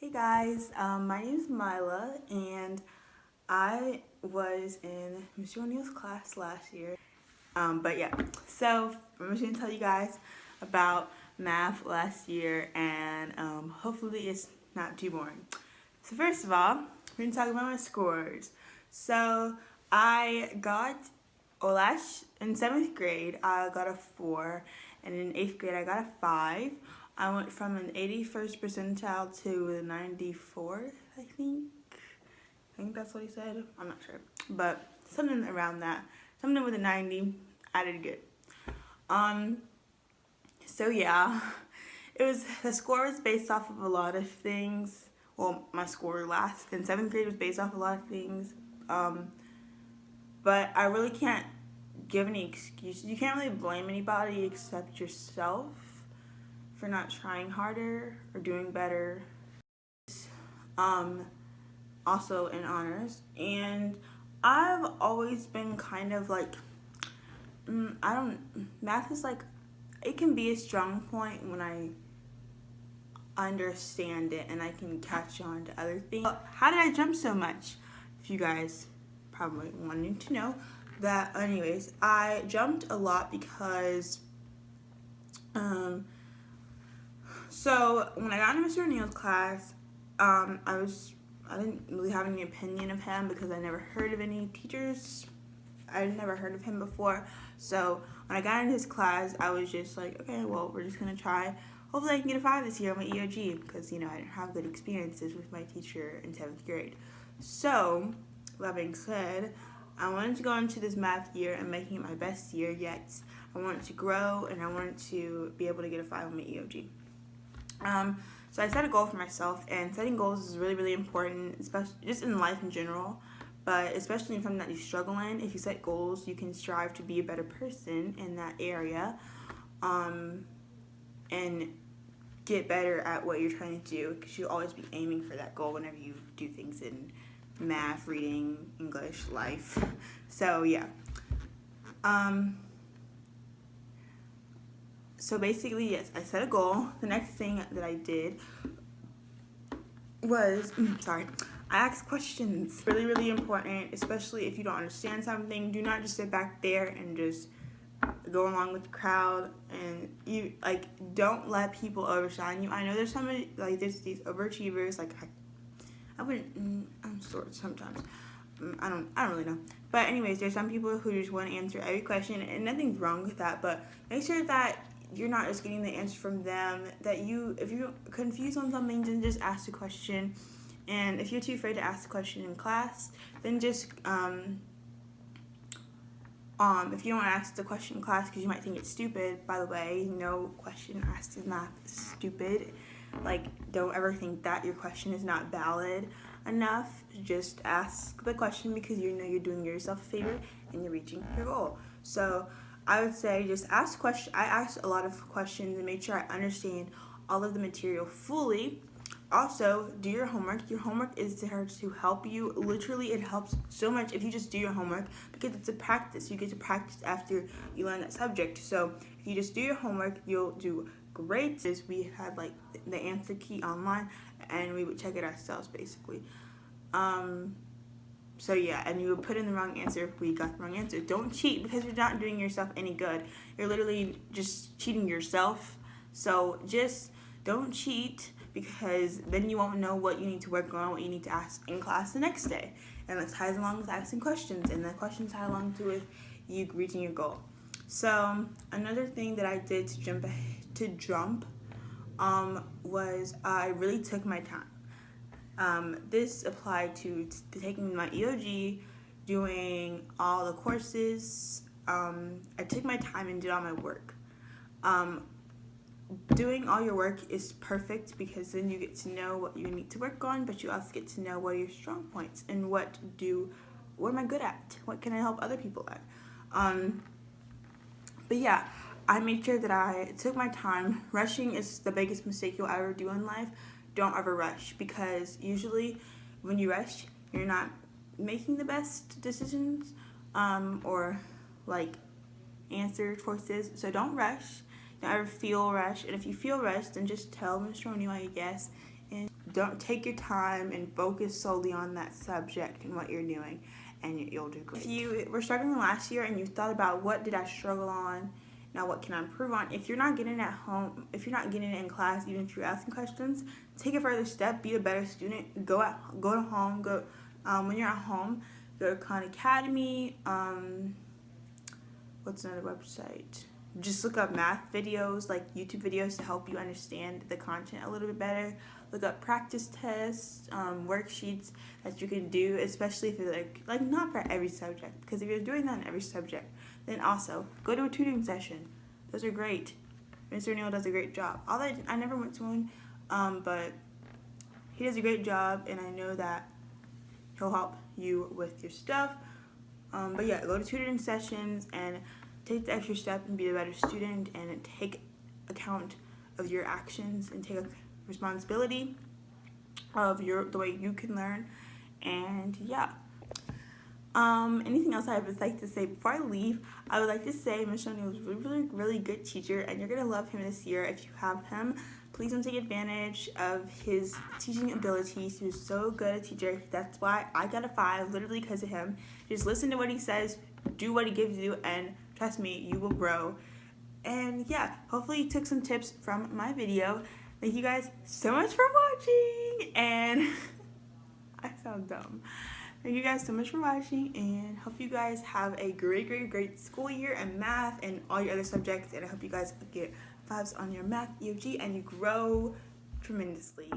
Hey guys, my name is Myla, and I was in Mr. O'Neill's class last year. But yeah, so I'm just gonna tell you guys about math last year, and hopefully it's not too boring. So first of all, we're gonna talk about my scores. So I got, in 7th grade I got a 4, and in 8th grade I got a 5. I went from an 81st percentile to the 94th, I think. I think that's what he said. I'm not sure. But something around that. Something with a 90. I did good. So yeah. The score was based off of a lot of things. Well, my score last in 7th grade was based off a lot of things. But I really can't give any excuses. You can't really blame anybody except yourself for not trying harder or doing better. Also in honors, and I've always been kind of like, math is like, it can be a strong point when I understand it and I can catch on to other things. How did I jump so much? If you guys probably wanted to know that. Anyways, I jumped a lot because so when I got into Mr. O'Neill's class, I didn't really have any opinion of him because I never heard of any teachers. I'd never heard of him before. So when I got into his class, I was just like, okay, well, we're just gonna try. Hopefully I can get a 5 this year on my EOG because, I didn't have good experiences with my teacher in 7th grade. So, that being said, I wanted to go into this math year and making it my best year yet. I wanted to grow and I wanted to be able to get a 5 on my EOG. So I set a goal for myself, and setting goals is really, really important, especially just in life in general, but especially in something that you struggle in. If you set goals, you can strive to be a better person in that area, and get better at what you're trying to do, because you'll always be aiming for that goal whenever you do things in math, reading, English, life. So yeah. So basically, yes, I set a goal. The next thing that I did was, I asked questions. Really, really important, especially if you don't understand something. Do not just sit back there and just go along with the crowd, and you don't let people overshine you. I know there's somebody there's these overachievers. I'm sort of sometimes. I don't really know. But anyways, there's some people who just want to answer every question, and nothing's wrong with that. But make sure that you're not just getting the answer from them. That if you're confused on something, then just ask the question. And if you're too afraid to ask the question in class, then just if you don't want to ask the question in class because you might think it's stupid. By the way, no question asked is not stupid. Don't ever think that your question is not valid enough. Just ask the question because you're doing yourself a favor and you're reaching your goal. So I would say just ask questions. I asked a lot of questions and made sure I understand all of the material fully. Also, do your homework. Your homework is there to help you. Literally, it helps so much if you just do your homework because it's a practice. You get to practice after you learn that subject. So if you just do your homework, you'll do great. We had the answer key online, and we would check it ourselves basically. So yeah, and you would put in the wrong answer if we got the wrong answer. Don't cheat because you're not doing yourself any good. You're literally just cheating yourself. So just don't cheat, because then you won't know what you need to work on, what you need to ask in class the next day. And that ties along with asking questions, and the questions tie along to with you reaching your goal. So another thing that I did to jump was I really took my time. This applied to taking my EOG, doing all the courses. I took my time and did all my work. Doing all your work is perfect because then you get to know what you need to work on, but you also get to know what are your strong points and what am I good at? What can I help other people at? But yeah, I made sure that I took my time. Rushing is the biggest mistake you'll ever do in life. Don't ever rush, because usually when you rush, you're not making the best decisions or answer choices. So don't rush. Don't ever feel rushed. And if you feel rushed, then just tell Mr. O'Neill, I guess, and don't take your time and focus solely on that subject and what you're doing, and you'll do great. If you were struggling last year and you thought about what did I struggle on, now what can I improve on, if you're not getting it at home, if you're not getting it in class, even if you're asking questions, take a further step, be a better student, go to home, when you're at home, go to Khan Academy, what's another website? Just look up math videos, like YouTube videos, to help you understand the content a little bit better. Look up practice tests, worksheets that you can do, especially if you're like not for every subject, because if you're doing that in every subject, then also go to a tutoring session. Those are great. Mr. Neal does a great job. Although I never went to one, but he does a great job, and I know that he'll help you with your stuff. But yeah, go to tutoring sessions and take the extra step and be a better student, and take account of your actions and take responsibility of the way you can learn. And yeah. Anything else I would like to say before I leave? I would like to say Mr. Neal was a really good teacher, and you're gonna love him this year if you have him. Please don't take advantage of his teaching abilities. He was so good a teacher. That's why I got a 5, literally because of him. Just listen to what he says, do what he gives you, and trust me, you will grow. And yeah, hopefully you took some tips from my video. Thank you guys so much for watching, and I sound dumb. Thank you guys so much for watching, and hope you guys have a great school year in math and all your other subjects, and I hope you guys get 5s on your math EOG and you grow tremendously.